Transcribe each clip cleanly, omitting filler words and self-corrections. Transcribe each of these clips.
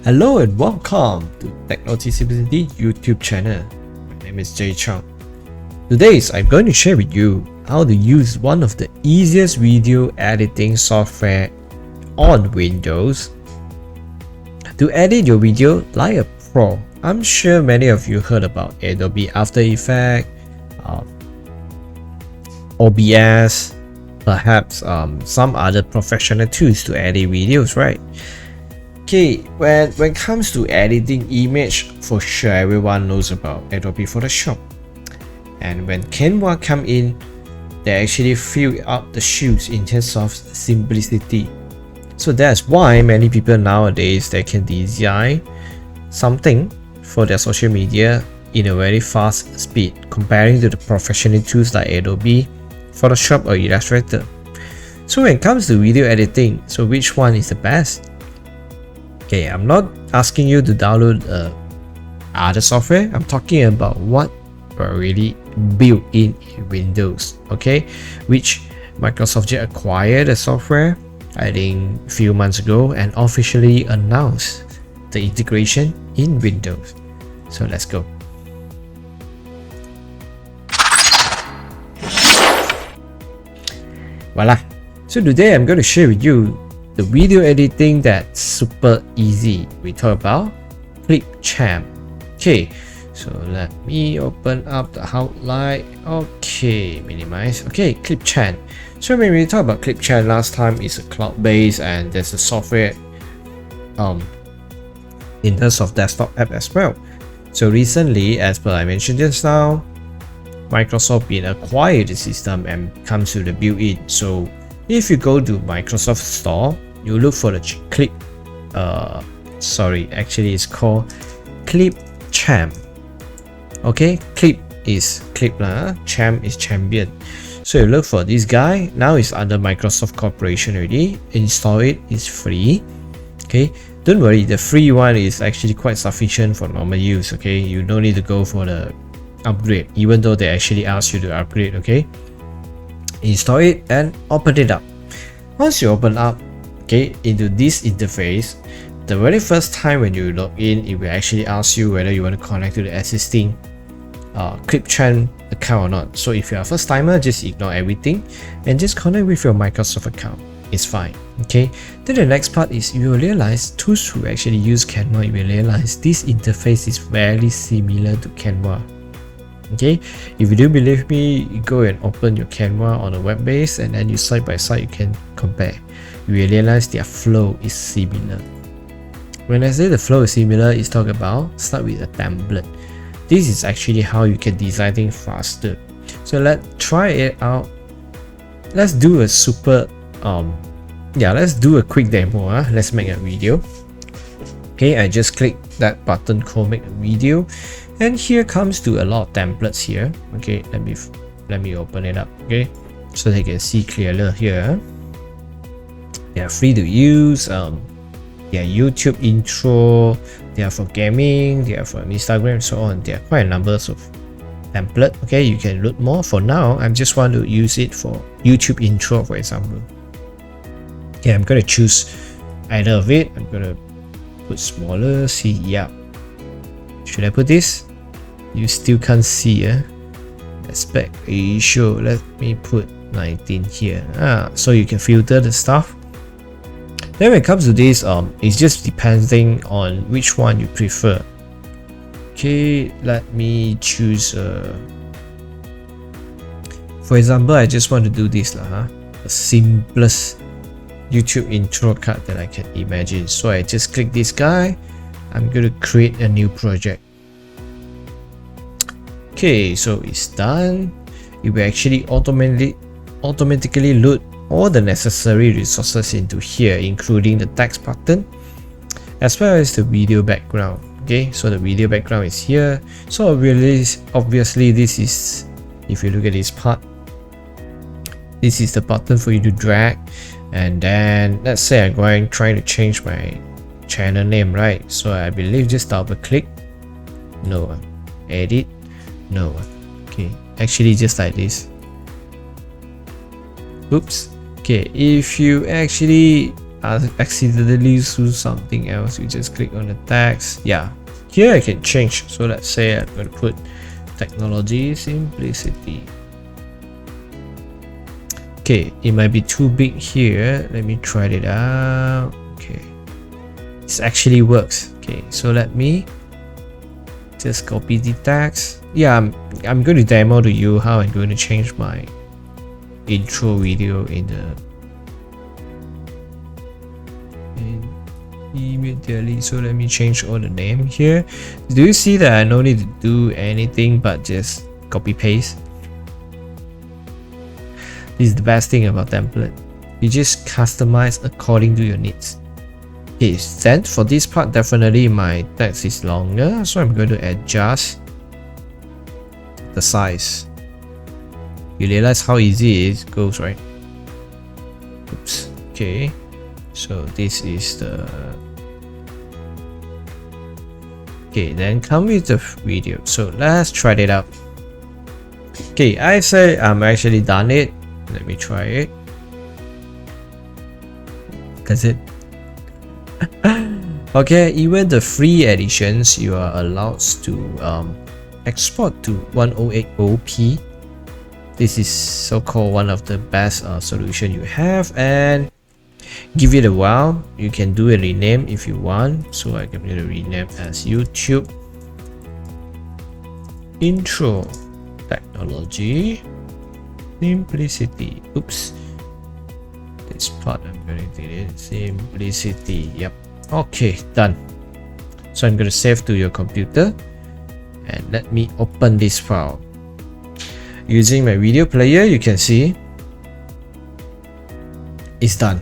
Hello and welcome to Tech Noticeability YouTube channel. My name is Chong. Today I'm going to share with you how to use one of the easiest video editing software on Windows to edit your video like a pro. I'm sure many of you heard about Adobe After Effects, OBS, perhaps some other professional tools to edit videos, right? Okay, when it comes to editing image, for sure everyone knows about Adobe Photoshop. And when Canva come in, they actually fill up the shoes in terms of simplicity. So that's why many people nowadays they can design something for their social media in a very fast speed comparing to the professional tools like Adobe, Photoshop or Illustrator. So when it comes to video editing, so which one is the best? Okay, I'm not asking you to download other software. I'm talking about what are really built in Windows, okay, which Microsoft just acquired the software I think a few months ago and officially announced the integration in Windows. So let's go. Voila. So today I'm going to share with you the video editing that's super easy. We talk about ClipChamp. Okay, so let me open up the outline. Okay, minimize. Okay, ClipChamp. So when we talk about ClipChamp last time, it's a cloud-based and there's a software in terms of desktop app as well. So recently, as per I mentioned just now, Microsoft been acquired the system and comes to the built-in. So if you go to Microsoft Store, you look for the actually it's called ClipChamp. Okay, clip is clip lah, champ is champion. So you look for this guy. Now it's under Microsoft Corporation already. Install it, it's free. Okay, don't worry, the free one is actually quite sufficient for normal use. Okay, you don't need to go for the upgrade, even though they actually ask you to upgrade. Okay, install it and open it up. Once you open up, okay, into this interface, the very first time when you log in, it will actually ask you whether you want to connect to the existing ClipChamp account or not. So if you're a first timer, just ignore everything and just connect with your Microsoft account. It's fine. Okay, then the next part is you will realize those who actually use Canva, you will realize this interface is very similar to Canva. Okay, if you do believe me, you go and open your Canva on a web base and then you side by side you can compare. You will realize their flow is similar. When I say the flow is similar, it's talk about start with a template. This is actually how you can design things faster. So let's try it out. Let's do a let's do a quick demo. Let's make a video. Okay, I just click that button called make a video. And here comes to a lot of templates here. Okay, let me open it up. Okay, so they can see clearly here. They are free to use. They are YouTube intro. They are for gaming. They are for Instagram and so on. There are quite a number of templates. Okay, you can load more. For now, I just want to use it for YouTube intro, for example. Okay, I'm gonna choose either of it. I'm gonna put smaller. See, yeah. Should I put this? You still can't see. Aspect ratio. Let me put 19 here. So you can filter the stuff. Then when it comes to this, it's just depending on which one you prefer. Okay, let me choose. For example, I just want to do this the simplest YouTube intro card that I can imagine. So I just click this guy. I'm going to create a new project. Okay, so it's done. It will actually automatically load all the necessary resources into here, including the text button as well as the video background. Okay, so the video background is here. So obviously this is, if you look at this part, this is the button for you to drag. And then let's say I'm trying to change my channel name, right? So I believe just double click, no, edit, no. Okay, actually just like this. Oops. Okay, if you actually accidentally do something else, you just click on the text. Yeah, here I can change. So let's say I'm going to put technology simplicity. Okay, it might be too big here. Let me try it out. Okay, this actually works. Okay, so let me just copy the text. Yeah, I'm going to demo to you how I'm going to change my intro video in the immediately. So let me change all the name here. Do you see that I don't need to do anything but just copy paste? This is the best thing about template. You just customize according to your needs. Okay, then for this part, definitely my text is longer, so I'm going to adjust the size. You realize how easy it goes, right? Oops. Okay, so this is the... Okay, then come with the video. So let's try it out. Okay, I say I'm actually done it. Let me try it. That's it. Okay, even the free editions, you are allowed to export to 1080p. This is so-called one of the best solution you have, and give it a while. You can do a rename if you want. So I can rename as YouTube Intro Technology Simplicity. Oops, this part I'm going to delete. Simplicity. Yep. Okay, done. So I'm going to save to your computer, and let me open this file. Using my video player, you can see it's done.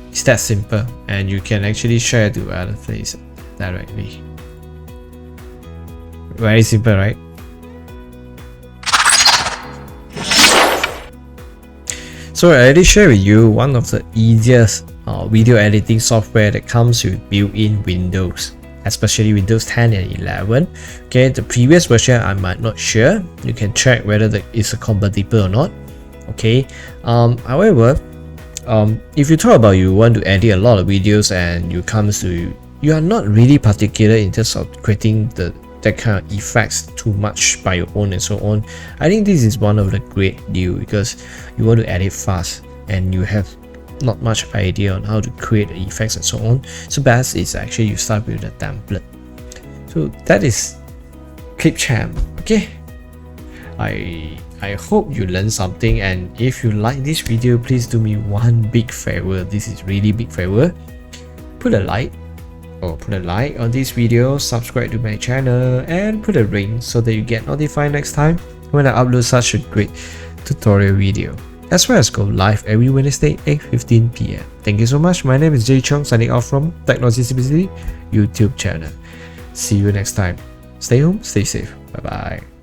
It's that simple, and you can actually share to other places directly. Very simple, right? So I already shared with you one of the easiest video editing software that comes with built-in Windows, especially Windows 10 and 11. Okay, the previous version I'm not sure. You can check whether it's compatible or not. Okay, however, if you talk about you want to edit a lot of videos and you are not really particular in terms of creating that kind of effects too much by your own and so on, I think this is one of the great deal, because you want to edit fast and you have not much idea on how to create the effects and so on. So best is actually you start with a template. So that is ClipChamp. Okay, I hope you learned something, and if you like this video, please do me one big favor. This is really big favor. Put a like on this video, subscribe to my channel, and put a ring so that you get notified next time when I upload such a great tutorial video, as well as go live every Wednesday 8:15 PM. Thank you so much. My name is Chong, signing off from Technology Simplicity YouTube channel. See you next time. Stay home, stay safe. Bye bye.